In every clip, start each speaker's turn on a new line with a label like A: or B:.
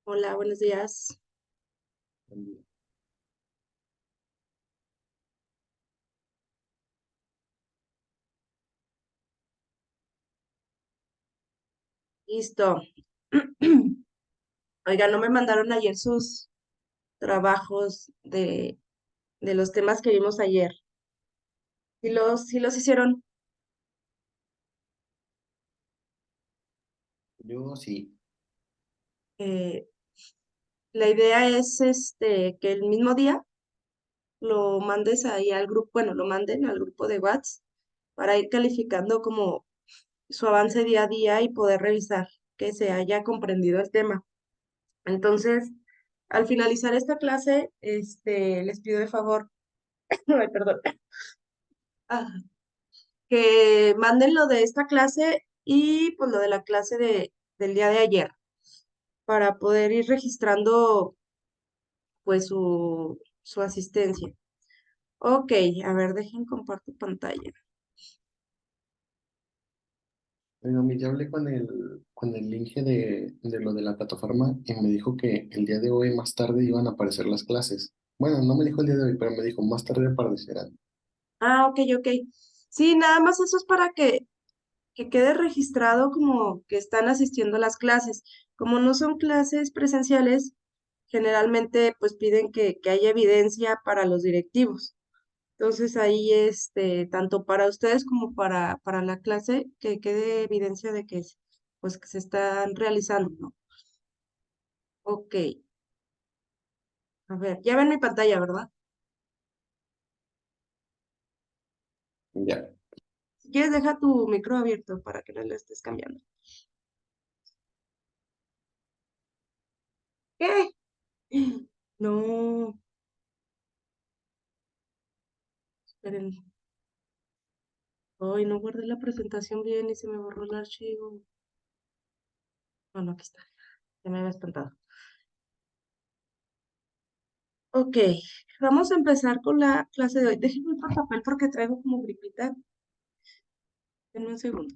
A: Hola, buenos días. Listo. Oiga, no me mandaron ayer sus trabajos de los temas que vimos ayer. Sí los hicieron.
B: Yo sí.
A: Eh, la idea es que el mismo día lo mandes ahí al grupo, bueno, lo manden al grupo de WhatsApp para ir calificando como su avance día a día y poder revisar que se haya comprendido el tema. Entonces, al finalizar esta clase, les pido de favor, ay, perdón, que manden lo de esta clase y pues lo de la clase del día de ayer para poder ir registrando pues su asistencia. Ok, a ver, dejen comparto pantalla.
B: Bueno, ya hablé con el Inge de lo de la plataforma y me dijo que el día de hoy más tarde iban a aparecer las clases. Bueno, no me dijo el día de hoy, pero me dijo más tarde aparecerán.
A: Ah, ok, ok. Sí, nada más eso es para que quede registrado como que están asistiendo a las clases. Como no son clases presenciales, generalmente pues piden que haya evidencia para los directivos. Entonces ahí, tanto para ustedes como para la clase, que quede evidencia de que, pues, que se están realizando, ¿no? Ok, a ver, ya ven mi pantalla, ¿verdad?
B: Ya.
A: Si quieres, deja tu micro abierto para que no le estés cambiando. ¿Qué? No, esperen. Ay, no guardé la presentación bien y se me borró el archivo. Bueno, aquí está. Ya me había espantado. Ok, vamos a empezar con la clase de hoy. Déjenme el papel porque traigo como gripita. Denme un segundo.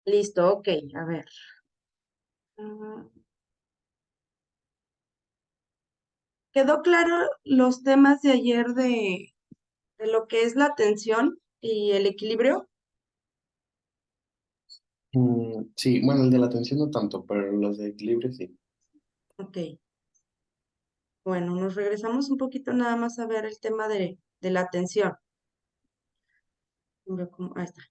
A: Listo, ok, a ver. Ah, ¿quedó claro los temas de ayer de lo que es la atención y el equilibrio?
B: Sí, bueno, el de la atención no tanto, pero los de equilibrio sí.
A: Ok, bueno, nos regresamos un poquito nada más a ver el tema de la atención. Ahí está.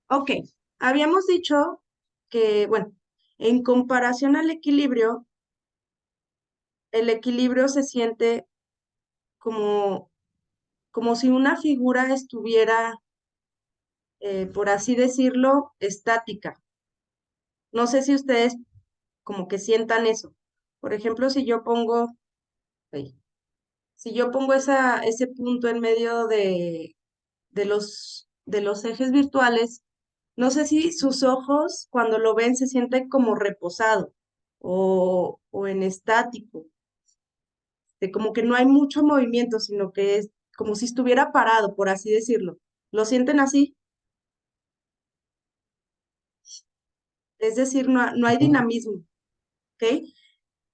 A: Ok, habíamos dicho que, bueno, en comparación al equilibrio, el equilibrio se siente como, como si una figura estuviera, por así decirlo, estática. No sé si ustedes como que sientan eso. Por ejemplo, ay, si yo pongo ese punto en medio de los ejes virtuales, no sé si sus ojos cuando lo ven se sienten como reposado o en estático, de como que no hay mucho movimiento, sino que es como si estuviera parado, por así decirlo. ¿Lo sienten así? Es decir, no hay
B: Ujú.
A: dinamismo, ¿ok?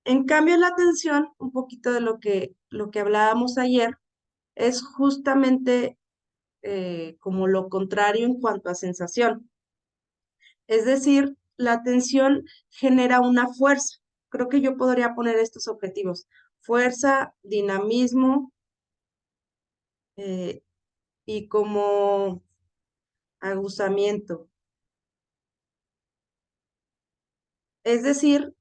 A: En cambio, la atención, un poquito de lo que hablábamos ayer, es justamente como lo contrario en cuanto a sensación. Es decir, la atención genera una fuerza. Creo que yo podría poner estos objetivos. Fuerza, dinamismo eh, y como aguzamiento. Es decir,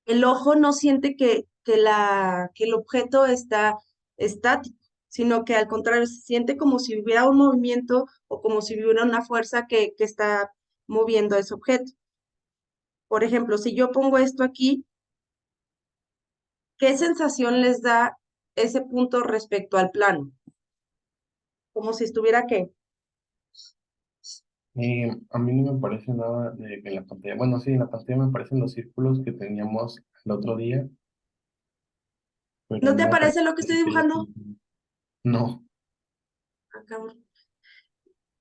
A: el ojo no siente que el objeto está estático, sino que al contrario se siente como si hubiera un movimiento o como si hubiera una fuerza que está moviendo ese objeto. Por ejemplo, si yo pongo esto aquí, ¿qué sensación les da ese punto respecto al plano? Como si estuviera ¿qué?
B: A mí no me parece nada de que en la pantalla, bueno, sí, en la pantalla me aparecen los círculos que teníamos el otro día, pero
A: ¿No te
B: no me parece
A: aparece lo que estoy
B: que haya
A: dibujando?
B: sido. No,
A: Ah, cabrón.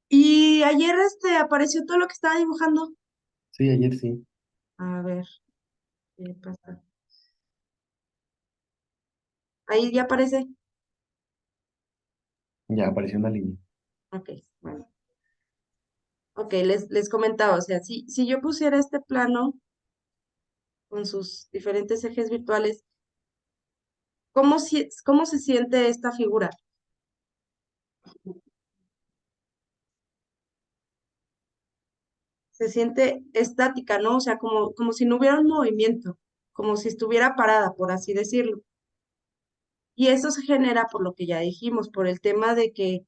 A: Y ayer apareció todo lo que estaba dibujando.
B: sí, ayer sí,
A: A ver, ¿qué pasa? Ahí ya aparece.
B: ya apareció una línea.
A: Ok, bueno. Ok, les comentaba, o sea, si yo pusiera este plano con sus diferentes ejes virtuales, ¿cómo se siente esta figura? Se siente estática, ¿no? O sea, como si no hubiera un movimiento, como si estuviera parada, por así decirlo. Y eso se genera por lo que ya dijimos, por el tema de que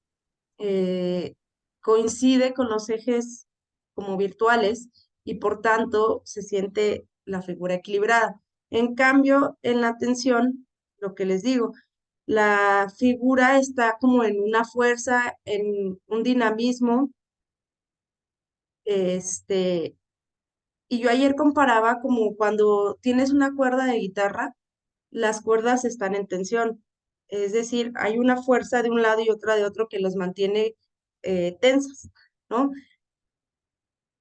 A: eh, coincide con los ejes como virtuales y por tanto se siente la figura equilibrada. En cambio, en la tensión, lo que les digo, la figura está como en una fuerza, en un dinamismo, este, y yo ayer comparaba como cuando tienes una cuerda de guitarra, las cuerdas están en tensión, es decir, hay una fuerza de un lado y otra de otro que los mantiene tensas, ¿no?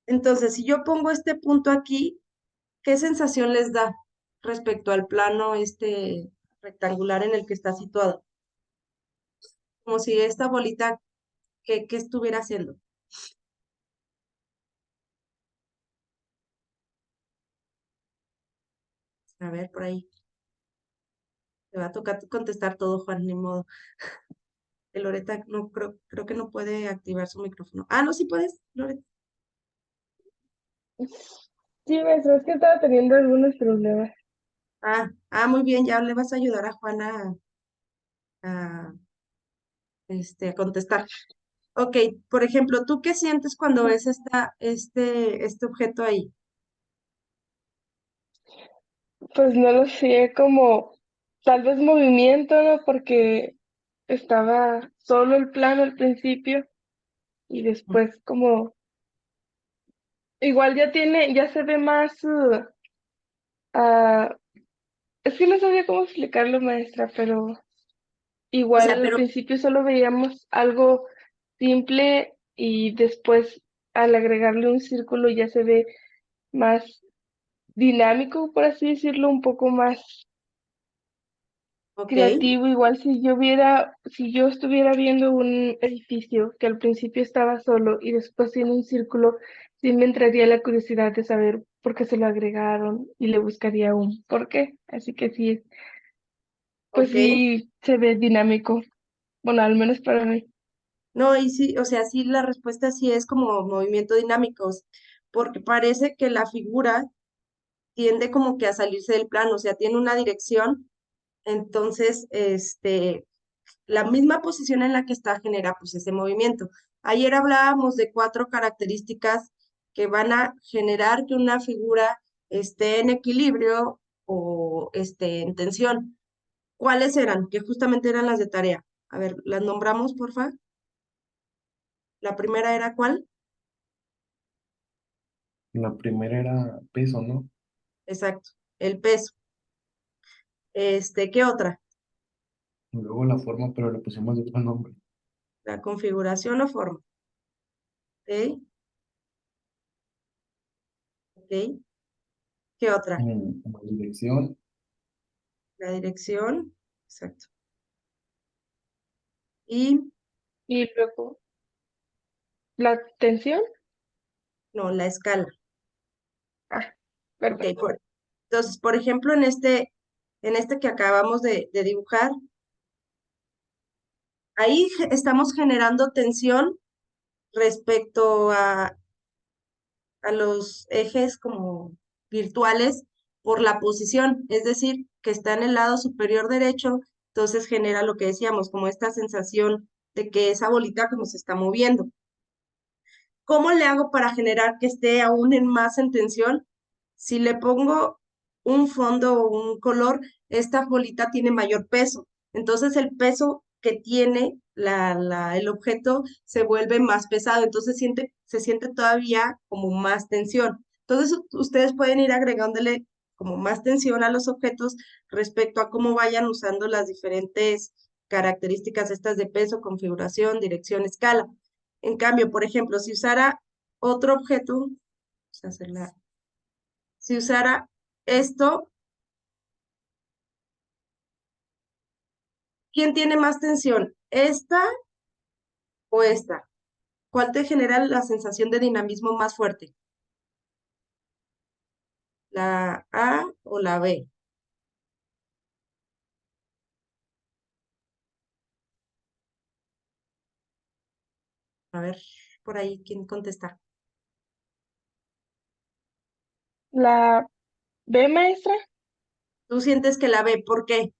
A: Entonces, si yo pongo este punto aquí, ¿qué sensación les da respecto al plano rectangular en el que está situado? Como si esta bolita, ¿qué estuviera haciendo? A ver, por ahí. Te va a tocar contestar todo, Juan, ni modo. Que Loreta no creo que no puede activar su micrófono. Ah, no, sí puedes, Loreta.
C: Sí, maestro, es que estaba teniendo algunos problemas.
A: Muy bien, ya le vas a ayudar a Juana a, a contestar. Ok, por ejemplo, ¿tú qué sientes cuando ves este objeto ahí?
C: Pues no lo sé, como tal vez movimiento, ¿no? Porque estaba solo el plano al principio y después como igual ya se ve más, ah, es que no sabía cómo explicarlo, maestra, pero
A: O
C: igual
A: sea,
C: al
A: pero,
C: principio solo veíamos algo simple y después al agregarle un círculo ya se ve más dinámico, por así decirlo, un poco más
A: ok,
C: creativo. Igual si yo estuviera viendo un edificio que al principio estaba solo y después tiene un círculo, sí me entraría la curiosidad de saber por qué se lo agregaron y le buscaría un por qué. Así que sí, pues
A: ok.
C: sí se ve dinámico. Bueno, al menos para mí.
A: No, y sí, o sea, sí, la respuesta sí es como movimiento dinámicos, porque parece que la figura tiende como que a salirse del plano, o sea, tiene una dirección, entonces, la misma posición en la que está genera pues ese movimiento. Ayer hablábamos de 4 características que van a generar que una figura esté en equilibrio o esté en tensión. ¿Cuáles eran? Que justamente eran las de tarea. A ver, las nombramos, porfa. La primera era ¿cuál?
B: La primera era peso, ¿no?
A: Exacto, el peso. ¿Qué otra?
B: Y luego la forma, pero le pusimos de otro nombre.
A: La configuración o forma. ¿Ok? ¿Ok? ¿Qué otra?
B: La dirección,
A: La dirección. Exacto. Y
C: Y luego, la tensión.
A: no, la escala.
C: Ah,
A: Ok,
C: perdón.
A: entonces, por ejemplo, en este que acabamos de dibujar, ahí estamos generando tensión respecto a los ejes como virtuales por la posición, es decir, que está en el lado superior derecho, Entonces genera lo que decíamos, como esta sensación de que esa bolita como se está moviendo. ¿Cómo le hago para generar que esté aún más en tensión? Si le pongo un fondo o un color, esta bolita tiene mayor peso. Entonces el peso que tiene el objeto se vuelve más pesado, entonces se siente todavía como más tensión. Entonces ustedes pueden ir agregándole como más tensión a los objetos respecto a cómo vayan usando las diferentes características estas de peso, configuración, dirección, escala. En cambio, por ejemplo, si usara otro objeto, vamos a si usara esto, ¿quién tiene más tensión? ¿Esta o esta? ¿Cuál te genera la sensación de dinamismo más fuerte? ¿La A o la B? A ver, por ahí, ¿quién contesta?
C: La B, maestra.
A: ¿Tú sientes que la B? ¿Por qué?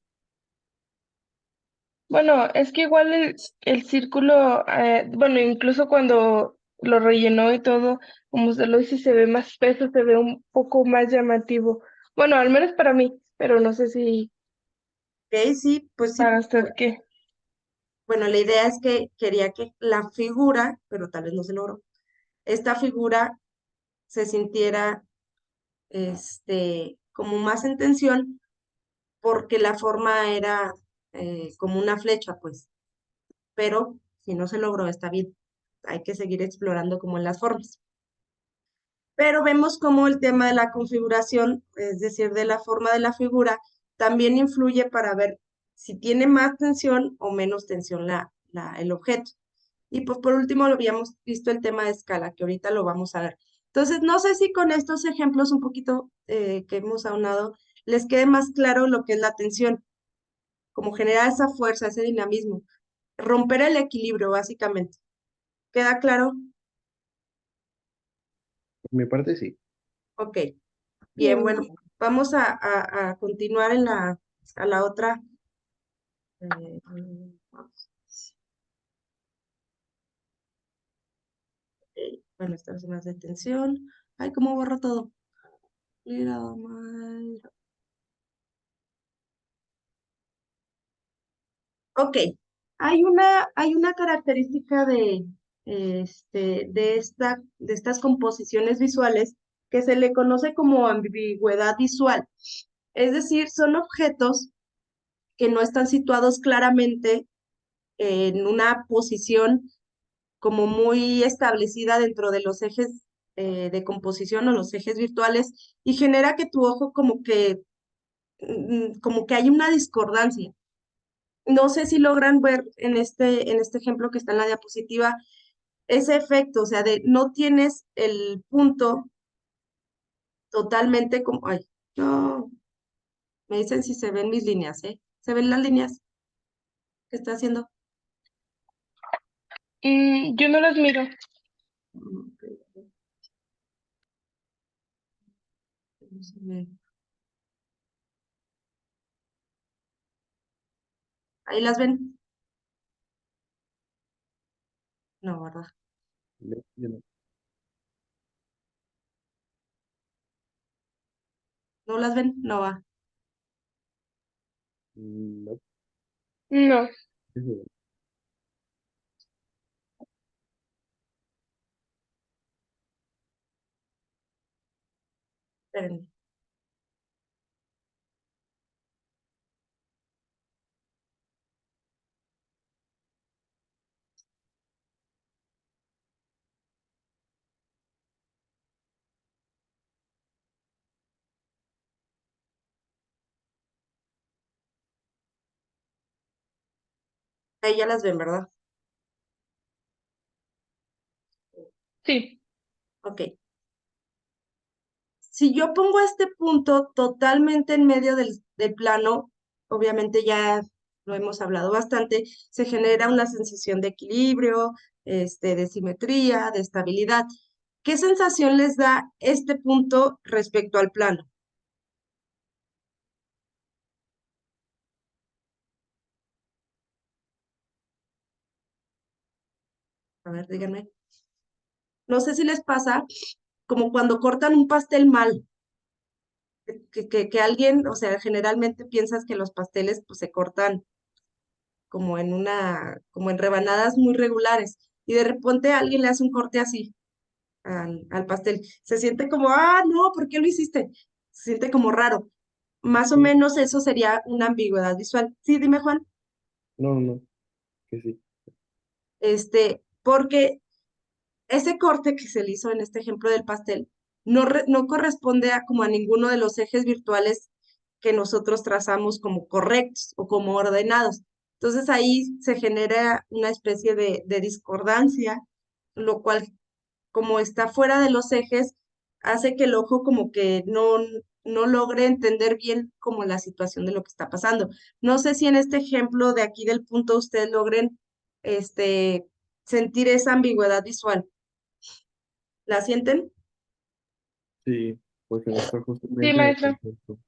C: Bueno, es que igual el círculo, bueno, incluso cuando lo rellenó y todo, como usted lo dice, se ve más espeso, se ve un poco más llamativo. Bueno, al menos para mí, pero no sé si
A: Ok, sí, pues sí.
C: para usted qué.
A: Bueno, la idea es que quería que la figura, pero tal vez no se logró, esta figura se sintiera como más en tensión porque la forma era como una flecha, pues. Pero si no se logró, está bien. Hay que seguir explorando como en las formas. Pero vemos cómo el tema de la configuración, es decir, de la forma de la figura, también influye para ver si tiene más tensión o menos tensión el objeto. Y pues por último lo habíamos visto el tema de escala, que ahorita lo vamos a ver. Entonces, no sé si con estos ejemplos un poquito que hemos aunado, les quede más claro lo que es la tensión, como generar esa fuerza, ese dinamismo, romper el equilibrio, básicamente. ¿Queda claro?
B: Por mi parte, sí.
A: Ok, bien, bueno, vamos a continuar a la otra. eh, bueno, esta es más de tensión. Ay, ¿cómo borro todo? Mira, mal. Ok, hay una característica de estas composiciones visuales que se le conoce como ambigüedad visual. Es decir, son objetos que no están situados claramente en una posición como muy establecida dentro de los ejes de composición o los ejes virtuales y genera que tu ojo como que hay una discordancia. No sé si logran ver en este ejemplo que está en la diapositiva ese efecto, o sea, de no tienes el punto totalmente como, ay, no, me dicen si se ven mis líneas, ¿eh? ¿Se ven las líneas que está haciendo?
C: Yo no las miro.
A: Ok, no se ve. ¿Ahí las ven? No, ¿verdad?
B: Yo no.
A: ¿No las ven? No va.
B: No.
C: No.
A: Espérenme. Ahí ya las ven, ¿verdad?
C: Sí.
A: Ok. Si yo pongo este punto totalmente en medio del plano, obviamente ya lo hemos hablado bastante, se genera una sensación de equilibrio, de simetría, de estabilidad. ¿Qué sensación les da este punto respecto al plano? A ver, díganme. No sé si les pasa como cuando cortan un pastel mal, que alguien, o sea, generalmente piensas que los pasteles pues se cortan como como en rebanadas muy regulares, y de repente alguien le hace un corte así al pastel. Se siente como, ah, no, ¿por qué lo hiciste? Se siente como raro. Más o
B: Sí.
A: menos eso sería una ambigüedad visual. Sí, dime, Juan.
B: No, no, que sí.
A: Porque ese corte que se le hizo en este ejemplo del pastel no corresponde a como a ninguno de los ejes virtuales que nosotros trazamos como correctos o como ordenados. Entonces ahí se genera una especie de discordancia, lo cual, como está fuera de los ejes, hace que el ojo como que no logre entender bien como la situación de lo que está pasando. No sé si en este ejemplo de aquí del punto ustedes logren este, sentir esa ambigüedad visual. ¿La sienten?
B: Sí, porque no está
C: Sí,
B: justamente en el
C: maestra.
B: contexto.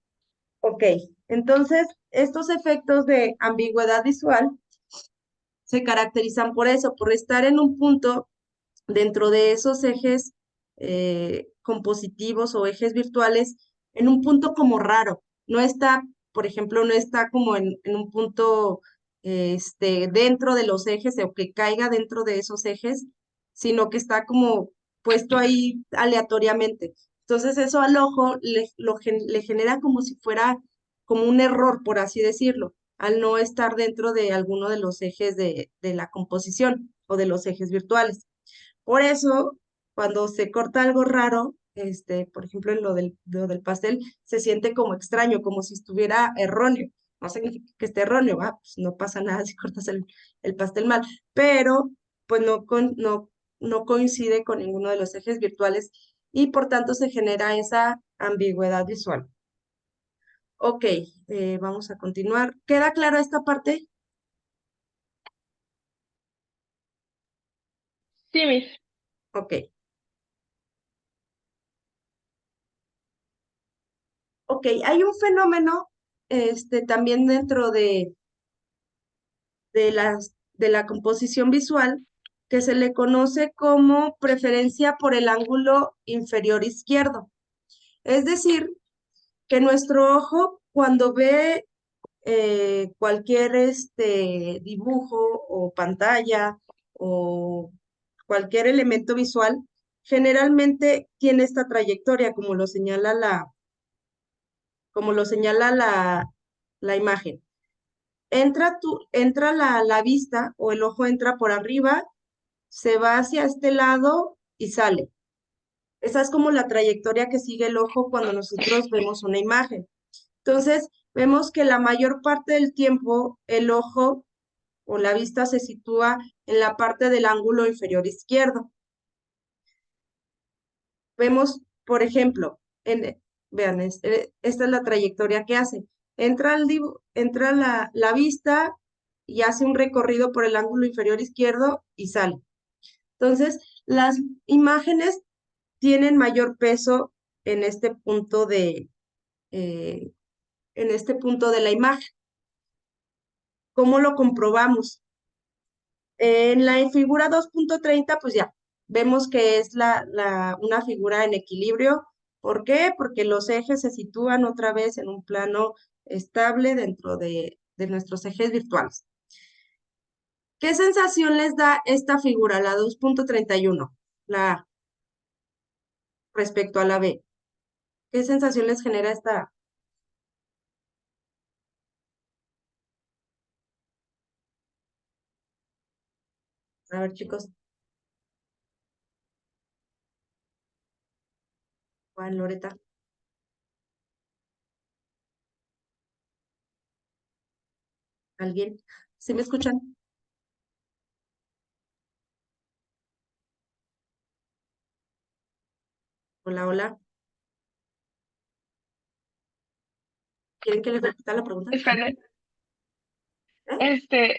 A: Ok, entonces estos efectos de ambigüedad visual se caracterizan por eso, por estar en un punto dentro de esos ejes compositivos o ejes virtuales, en un punto como raro. No está, por ejemplo, no está como en un punto dentro de los ejes o que caiga dentro de esos ejes, sino que está como puesto ahí aleatoriamente. Entonces eso al ojo le genera como si fuera como un error, por así decirlo, al no estar dentro de alguno de los ejes de la composición o de los ejes virtuales. Por eso, cuando se corta algo raro, por ejemplo, en lo del pastel, se siente como extraño, como si estuviera erróneo. No significa que esté erróneo, pues no pasa nada si cortas el pastel mal, pero pues no coincide con ninguno de los ejes virtuales y por tanto se genera esa ambigüedad visual. Ok, vamos a continuar. ¿Queda clara esta parte?
C: Sí, mis.
A: Ok. Ok, hay un fenómeno también dentro de la composición visual que se le conoce como preferencia por el ángulo inferior izquierdo. Es decir, que nuestro ojo cuando ve cualquier dibujo o pantalla o cualquier elemento visual, generalmente tiene esta trayectoria, como lo señala la imagen. Entra la vista o el ojo entra por arriba, se va hacia este lado y sale. Esa es como la trayectoria que sigue el ojo cuando nosotros vemos una imagen. Entonces, vemos que la mayor parte del tiempo el ojo o la vista se sitúa en la parte del ángulo inferior izquierdo. Vemos, por ejemplo, vean, esta es la trayectoria que hace. Entra la vista y hace un recorrido por el ángulo inferior izquierdo y sale. Entonces, las imágenes tienen mayor peso en este punto eh, en este punto de la imagen. ¿Cómo lo comprobamos? En la figura 2.30, pues ya, vemos que es una figura en equilibrio. ¿Por qué? Porque los ejes se sitúan otra vez en un plano estable dentro de nuestros ejes virtuales. ¿Qué sensación les da esta figura, la 2.31, la A, respecto a la B? ¿Qué sensación les genera esta? A ver, chicos, Juan, Loreta, ¿alguien? ¿Sí me escuchan? Hola, hola. ¿Quieren que les repita la pregunta?
C: Espera,
A: ¿Eh?
C: es que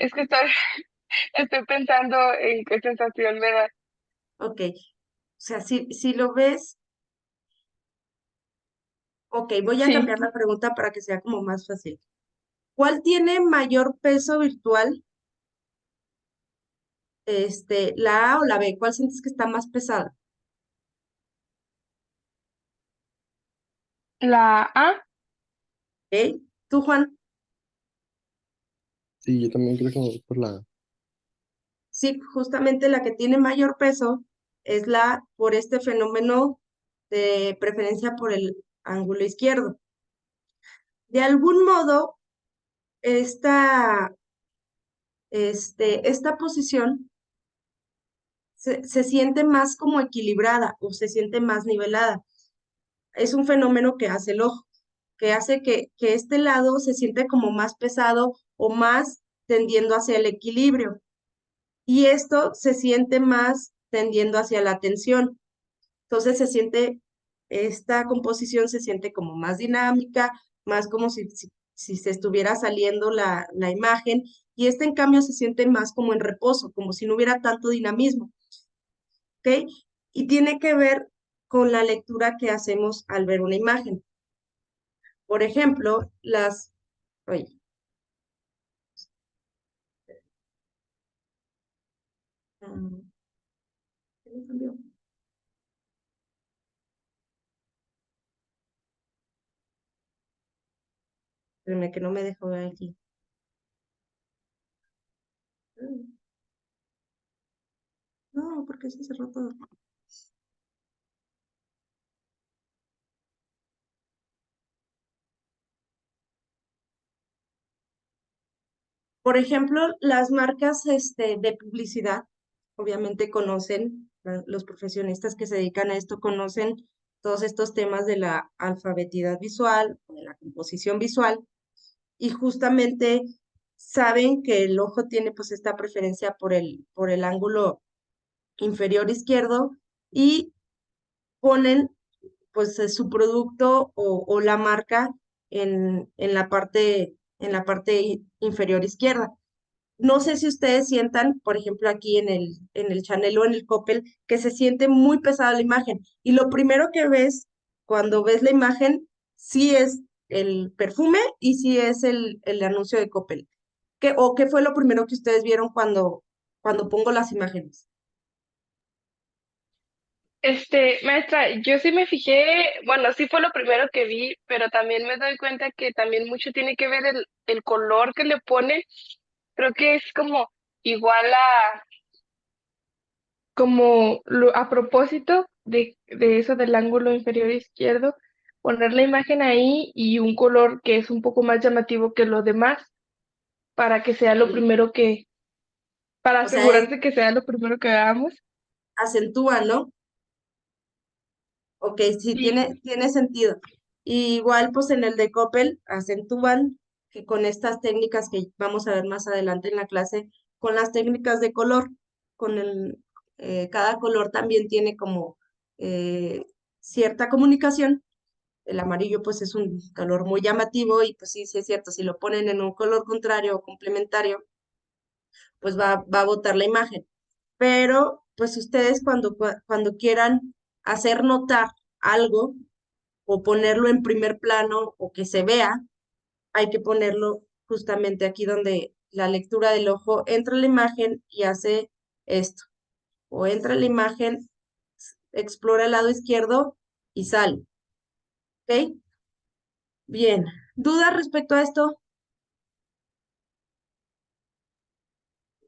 C: estoy pensando en qué sensación me da.
A: Ok. O sea, si lo ves, ok, voy a
C: Sí,
A: cambiar la pregunta para que sea como más fácil. ¿Cuál tiene mayor peso virtual ¿La A o la B? ¿Cuál sientes que está más pesada?
C: La A.
A: ¿Ok? ¿Tú, Juan?
B: Sí, yo también creo que me voy por la...
A: Sí, justamente la que tiene mayor peso es la por este fenómeno de preferencia por el ángulo izquierdo. De algún modo, esta, esta posición se siente más como equilibrada o se siente más nivelada. Es un fenómeno que hace el ojo, que hace que este lado se siente como más pesado o más tendiendo hacia el equilibrio. Y esto se siente más tendiendo hacia la tensión. Entonces esta composición se siente como más dinámica, más como si se estuviera saliendo la imagen, y este en cambio se siente más como en reposo, como si no hubiera tanto dinamismo, ¿ok? Y tiene que ver con la lectura que hacemos al ver una imagen. Por ejemplo, oye, ¿qué me cambió? Espérame que no me dejó ver aquí. No, porque se cerró todo. Por ejemplo, las marcas de publicidad, obviamente conocen, los profesionistas que se dedican a esto conocen todos estos temas de la alfabetidad visual, de la composición visual, y justamente saben que el ojo tiene pues esta preferencia por el ángulo inferior izquierdo y ponen pues su producto o la marca en la parte inferior izquierda. No sé si ustedes sientan, por ejemplo, aquí en el Chanel o en el Coppel, que se siente muy pesada la imagen. Y lo primero que ves cuando ves la imagen, sí es el perfume y sí es el anuncio de Coppel. ¿O qué fue lo primero que ustedes vieron cuando pongo las imágenes?
C: Maestra, yo sí me fijé, bueno, sí fue lo primero que vi, pero también me doy cuenta que también mucho tiene que ver el color que le pone. Creo que es como igual a propósito de eso del ángulo inferior izquierdo, poner la imagen ahí y un color que es un poco más llamativo que lo demás, para que sea lo primero para
A: O sea,
C: asegurarse que sea lo primero que hagamos.
A: acentúa, ¿no? Ok, sí,
C: Sí.
A: tiene sentido. Y igual, pues en el de Coppel acentúan que con estas técnicas que vamos a ver más adelante en la clase, con las técnicas de color, cada color también tiene como cierta comunicación. El amarillo pues es un color muy llamativo y pues sí, sí es cierto, si lo ponen en un color contrario o complementario, pues va a botar la imagen. Pero pues ustedes cuando quieran hacer notar algo, o ponerlo en primer plano o que se vea, hay que ponerlo justamente aquí donde la lectura del ojo entra en la imagen y hace esto. O entra en la imagen, explora el lado izquierdo y sale. ¿Ok? Bien. ¿Dudas respecto a esto?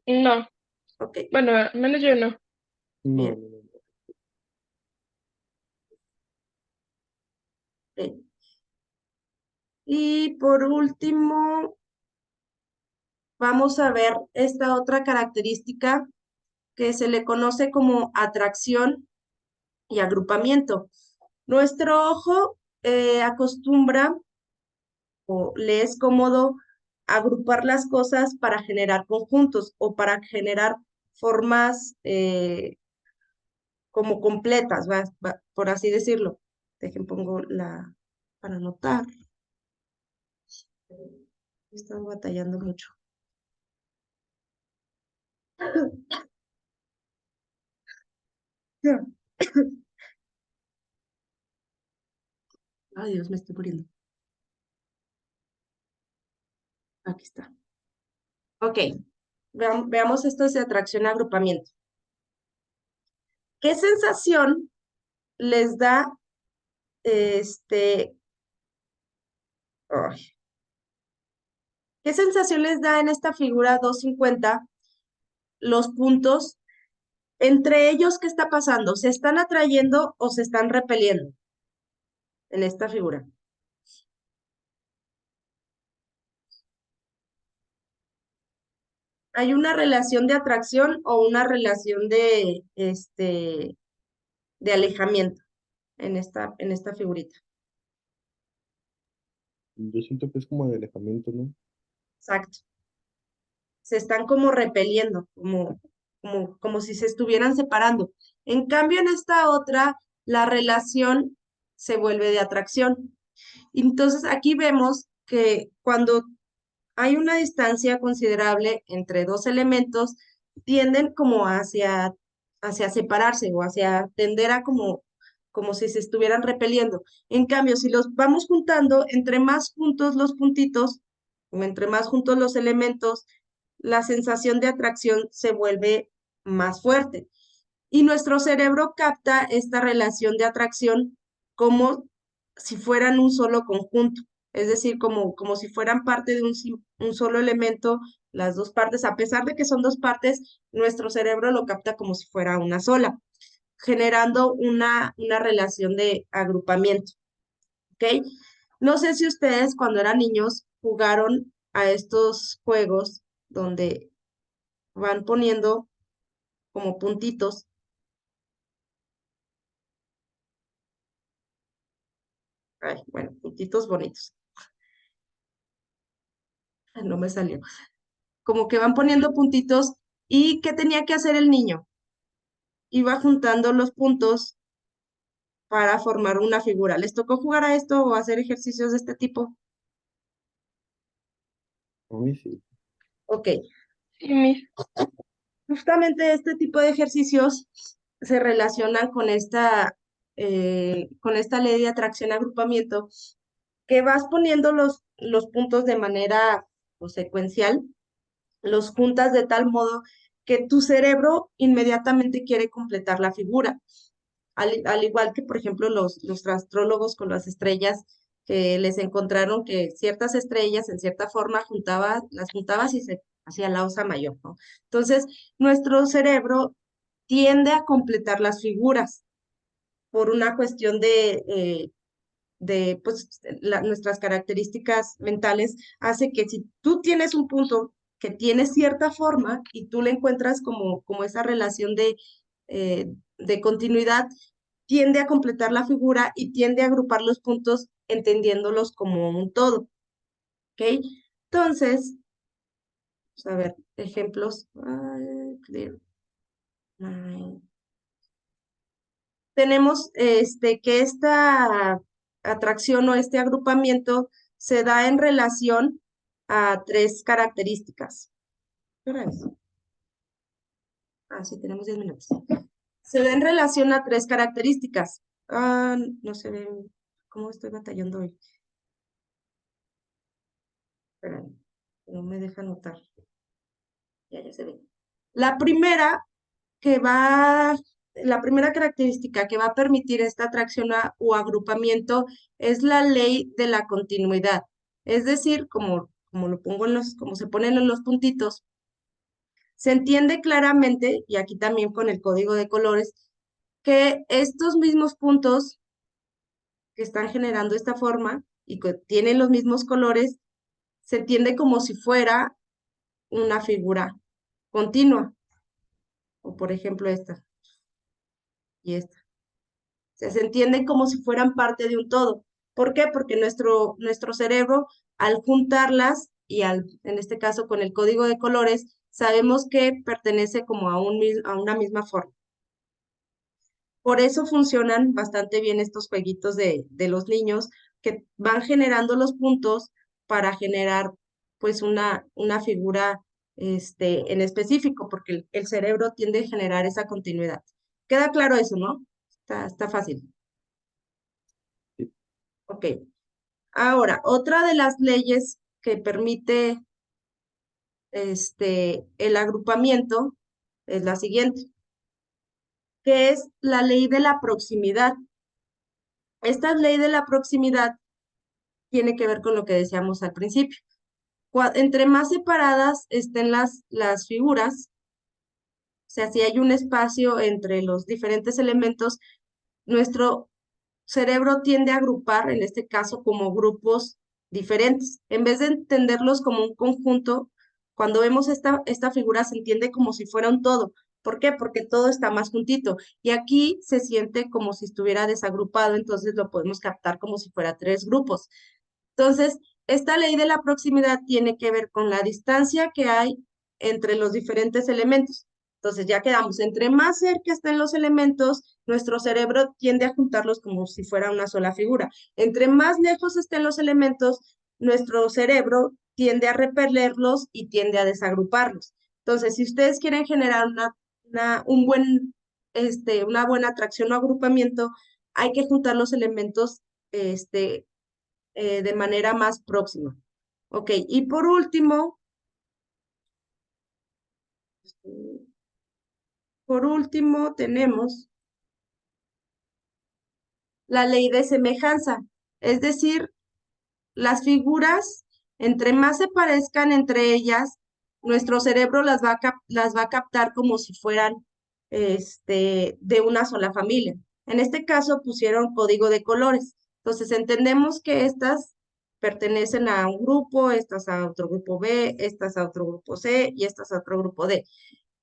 C: No,
A: Ok,
C: bueno, al menos yo no.
B: No,
A: bien.
B: no, no.
A: Ok. Y por último, vamos a ver esta otra característica que se le conoce como atracción y agrupamiento. Nuestro ojo acostumbra o le es cómodo agrupar las cosas para generar conjuntos o para generar formas como completas, por así decirlo. Dejen, pongo para anotar. He estado batallando mucho. Ay, Dios, me estoy muriendo. Aquí está. Ok. Veamos estos de atracción y agrupamiento. ¿Qué sensación les da este... ay, ¿qué sensación les da en esta figura 250 los puntos? Entre ellos, ¿qué está pasando? ¿Se están atrayendo o se están repeliendo en esta figura? ¿Hay una relación de atracción o una relación de alejamiento en esta figurita?
B: Yo siento que es como de alejamiento, ¿no?
A: Exacto. Se están como repeliendo, como si se estuvieran separando. En cambio, en esta otra, la relación se vuelve de atracción. Entonces, aquí vemos que cuando hay una distancia considerable entre dos elementos, tienden como hacia separarse o hacia tender a como si se estuvieran repeliendo. En cambio, si los vamos juntando, entre más juntos los puntitos o entre más juntos los elementos, la sensación de atracción se vuelve más fuerte. Y nuestro cerebro capta esta relación de atracción como si fueran un solo conjunto, es decir, como si fueran parte de un solo elemento, las dos partes, a pesar de que son dos partes, nuestro cerebro lo capta como si fuera una sola, generando una relación de agrupamiento, ¿ok? No sé si ustedes cuando eran niños jugaron a estos juegos donde van poniendo como puntitos. Ay, bueno, puntitos bonitos. Ay, no me salió. Como que van poniendo puntitos y ¿qué tenía que hacer el niño? Iba juntando los puntos para formar una figura. ¿Les tocó jugar a esto o hacer ejercicios de este tipo?
B: A mí sí.
A: Ok.
C: Sí, mis,
A: Justamente este tipo de ejercicios se relacionan con esta ley de atracción-agrupamiento, que vas poniendo los puntos de manera pues, secuencial, los juntas de tal modo que tu cerebro inmediatamente quiere completar la figura. Al igual que, por ejemplo, los astrólogos con las estrellas, que les encontraron que ciertas estrellas en cierta forma las juntabas y se hacía la osa mayor, ¿no? Entonces, nuestro cerebro tiende a completar las figuras por una cuestión de pues, nuestras características mentales, hace que si tú tienes un punto que tiene cierta forma y tú le encuentras como esa relación de continuidad, tiende a completar la figura y tiende a agrupar los puntos entendiéndolos como un todo, ¿ok? Entonces, vamos a ver, ejemplos. Clear. Tenemos que esta atracción o este agrupamiento se da en relación a tres características. ¿Qué hora es? Ah, sí, tenemos 10 minutos. Se da en relación a tres características. Ah, no se ve cómo estoy batallando hoy. Espérame, no me deja notar. Ya se ve. La primera la primera característica que va a permitir esta atracción o agrupamiento es la ley de la continuidad. Es decir, como lo pongo como se ponen en los puntitos, se entiende claramente, y aquí también con el código de colores, que estos mismos puntos que están generando esta forma y que tienen los mismos colores, se entiende como si fuera una figura continua, o por ejemplo esta y esta. Se entienden como si fueran parte de un todo. ¿Por qué? Porque nuestro cerebro, al juntarlas y en este caso con el código de colores, sabemos que pertenece como a una misma forma. Por eso funcionan bastante bien estos jueguitos de los niños que van generando los puntos para generar pues una figura en específico, porque el cerebro tiende a generar esa continuidad. ¿Queda claro eso, no? Está fácil.
B: Sí.
A: Ok. Ahora, otra de las leyes que permite el agrupamiento es la siguiente, que es la ley de la proximidad. Esta ley de la proximidad tiene que ver con lo que decíamos al principio. Entre más separadas estén las figuras, o sea, si hay un espacio entre los diferentes elementos, nuestro cerebro tiende a agrupar, en este caso, como grupos diferentes. En vez de entenderlos como un conjunto, cuando vemos esta figura se entiende como si fuera un todo. ¿Por qué? Porque todo está más juntito. Y aquí se siente como si estuviera desagrupado, entonces lo podemos captar como si fuera tres grupos. Entonces, esta ley de la proximidad tiene que ver con la distancia que hay entre los diferentes elementos. Entonces, ya quedamos, entre más cerca estén los elementos, nuestro cerebro tiende a juntarlos como si fuera una sola figura. Entre más lejos estén los elementos, nuestro cerebro tiende a repelerlos y tiende a desagruparlos. Entonces, si ustedes quieren generar una buena atracción o agrupamiento, hay que juntar los elementos de manera más próxima. Ok, y por último tenemos la ley de semejanza, es decir, las figuras, entre más se parezcan entre ellas, nuestro cerebro las va a captar como si fueran de una sola familia. En este caso pusieron código de colores. Entonces entendemos que estas pertenecen a un grupo, estas a otro grupo B, estas a otro grupo C y estas a otro grupo D.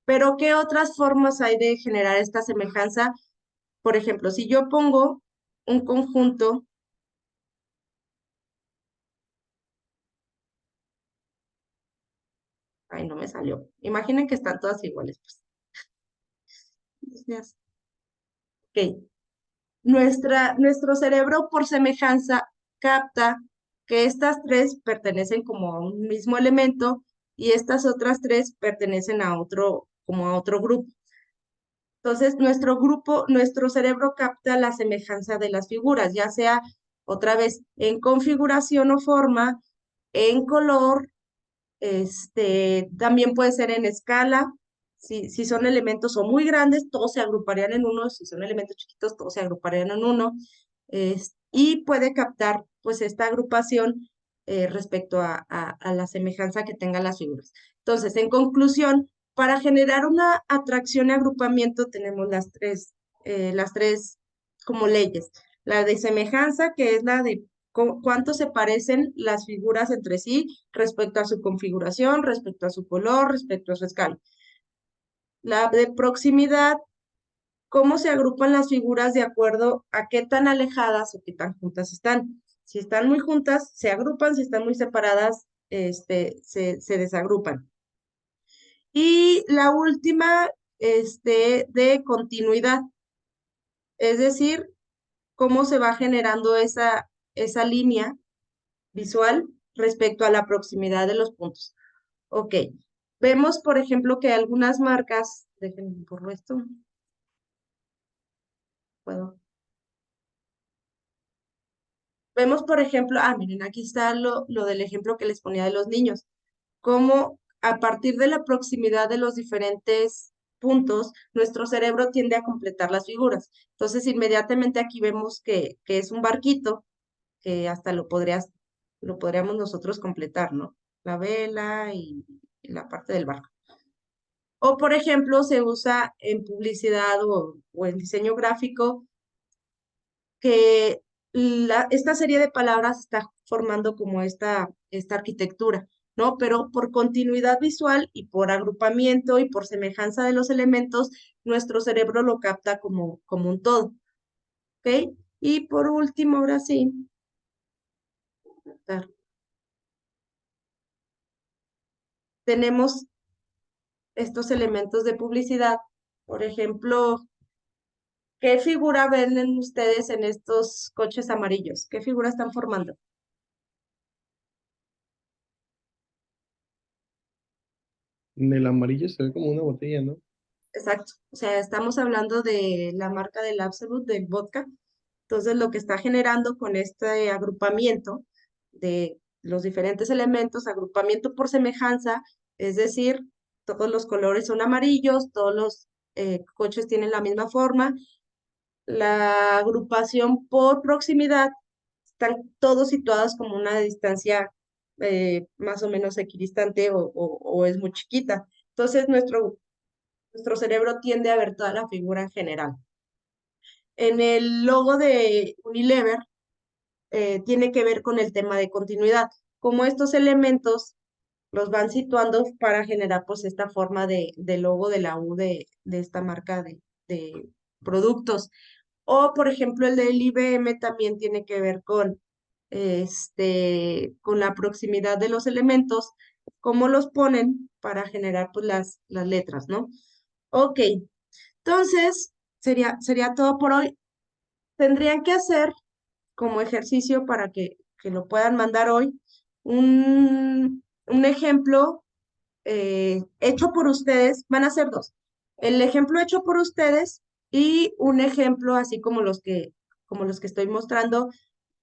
A: Pero ¿qué otras formas hay de generar esta semejanza? Por ejemplo, si yo pongo un conjunto, ay, no me salió. Imaginen que están todas iguales, pues. Ok. Nuestro cerebro, por semejanza, capta que estas tres pertenecen como a un mismo elemento y estas otras tres pertenecen como a otro grupo. Entonces, nuestro cerebro capta la semejanza de las figuras, ya sea otra vez en configuración o forma, en color, también puede ser en escala. Si son elementos o muy grandes, todos se agruparían en uno. Si son elementos chiquitos, todos se agruparían en uno. Y puede captar pues esta agrupación respecto a la semejanza que tengan las figuras. Entonces, en conclusión, para generar una atracción y agrupamiento tenemos las tres como leyes. La de semejanza, que es la de cuánto se parecen las figuras entre sí respecto a su configuración, respecto a su color, respecto a su escala. La de proximidad, cómo se agrupan las figuras de acuerdo a qué tan alejadas o qué tan juntas están. Si están muy juntas, se agrupan; si están muy separadas, se desagrupan. Y la última, de continuidad, es decir, cómo se va generando esa línea visual respecto a la proximidad de los puntos. Ok, vemos, por ejemplo, que algunas marcas, déjenme por esto, puedo. Vemos, por ejemplo, miren, aquí está lo del ejemplo que les ponía de los niños, cómo a partir de la proximidad de los diferentes puntos, nuestro cerebro tiende a completar las figuras. Entonces, inmediatamente aquí vemos que es un barquito, que hasta lo podríamos nosotros completar, ¿no? La vela y la parte del barco. O, por ejemplo, se usa en publicidad o en diseño gráfico que esta serie de palabras está formando como esta arquitectura, ¿no? Pero por continuidad visual y por agrupamiento y por semejanza de los elementos, nuestro cerebro lo capta como un todo, ¿ok? Y por último, ahora sí, tenemos estos elementos de publicidad. Por ejemplo, ¿qué figura ven ustedes en estos coches amarillos? ¿Qué figura están formando?
B: En el amarillo se ve como una botella, ¿no?
A: Exacto. O sea, estamos hablando de la marca del Absolut, del vodka. Entonces, lo que está generando con este agrupamiento de los diferentes elementos, agrupamiento por semejanza, es decir, todos los colores son amarillos, todos los coches tienen la misma forma. La agrupación por proximidad están todos situados como una distancia más o menos equidistante o es muy chiquita. Entonces, nuestro cerebro tiende a ver toda la figura en general. En el logo de Unilever tiene que ver con el tema de continuidad, como estos elementos los van situando para generar pues esta forma de logo de la U de esta marca de productos. O, por ejemplo, el del IBM también tiene que ver con la proximidad de los elementos, cómo los ponen para generar pues las letras, ¿no? Ok, entonces sería todo por hoy. Tendrían que hacer como ejercicio para que lo puedan mandar hoy un ejemplo hecho por ustedes, van a ser dos. El ejemplo hecho por ustedes y un ejemplo así como los que estoy mostrando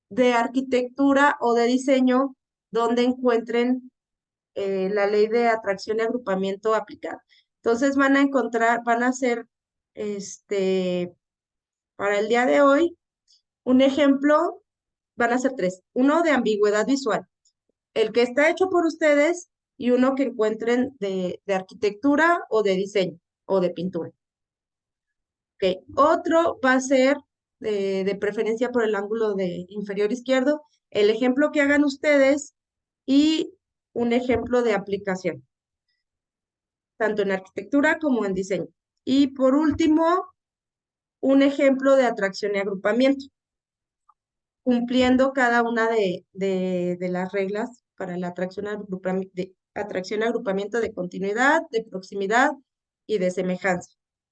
A: de arquitectura o de diseño donde encuentren la ley de atracción y agrupamiento aplicada. Entonces van a hacer para el día de hoy un ejemplo, van a ser tres. Uno de ambigüedad visual, el que está hecho por ustedes y uno que encuentren de arquitectura o de diseño o de pintura. Ok, otro va a ser de preferencia por el ángulo de inferior izquierdo, el ejemplo que hagan ustedes y un ejemplo de aplicación, tanto en arquitectura como en diseño. Y por último, un ejemplo de atracción y agrupamiento, cumpliendo cada una de las reglas para la atracción y agrupamiento de continuidad, de proximidad y de semejanza.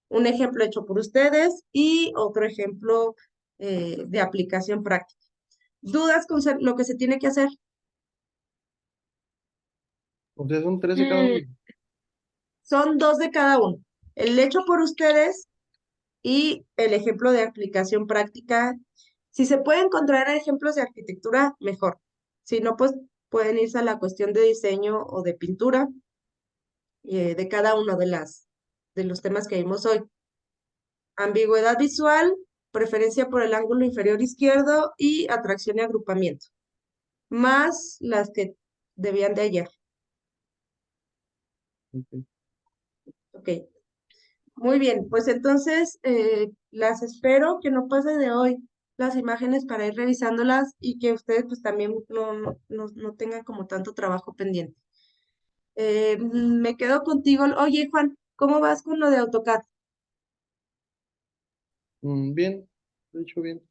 A: Un ejemplo hecho por ustedes y otro ejemplo de aplicación práctica. ¿Dudas con lo que se tiene que hacer?
B: O sea, son 3 de cada uno.
A: Son dos de cada uno. El hecho por ustedes y el ejemplo de aplicación práctica. Si se puede encontrar ejemplos de arquitectura, mejor. Si no, pues pueden irse a la cuestión de diseño o de pintura de cada uno de los temas que vimos hoy. Ambigüedad visual, preferencia por el ángulo inferior izquierdo y atracción y agrupamiento. Más las que debían de ayer.
B: Ok.
A: Ok. Muy bien, pues entonces las espero que no pase de hoy las imágenes para ir revisándolas y que ustedes pues también no tengan como tanto trabajo pendiente. Me quedo contigo. Oye, Juan, ¿cómo vas con lo de AutoCAD?
B: Bien, de hecho bien.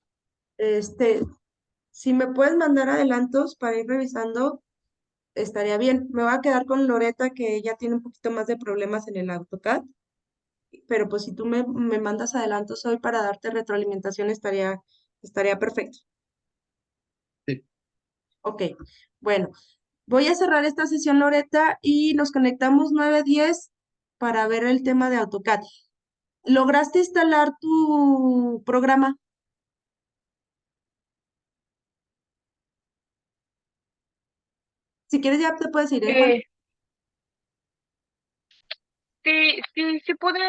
A: Este, si me puedes mandar adelantos para ir revisando, estaría bien. Me voy a quedar con Loreta, que ella tiene un poquito más de problemas en el AutoCAD, pero pues si tú me mandas adelantos hoy para darte retroalimentación, estaría perfecto.
B: Sí,
A: Ok, bueno, voy a cerrar esta sesión, Loreta, y nos conectamos 9:10 para ver el tema de AutoCAD. ¿Lograste instalar tu programa? Si quieres ya te puedes ir, ¿eh, Juan?
C: Eh, sí pude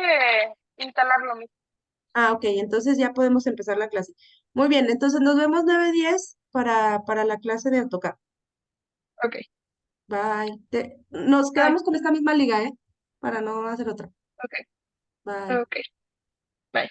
C: instalarlo.
A: Ah, ok, entonces ya podemos empezar la clase. Muy bien, entonces nos vemos 9:10 para la clase de AutoCAD.
C: Ok,
A: Bye. Nos
C: bye.
A: quedamos con esta misma liga, ¿eh? Para no hacer otra.
C: Ok,
A: Bye.
C: ok, bye.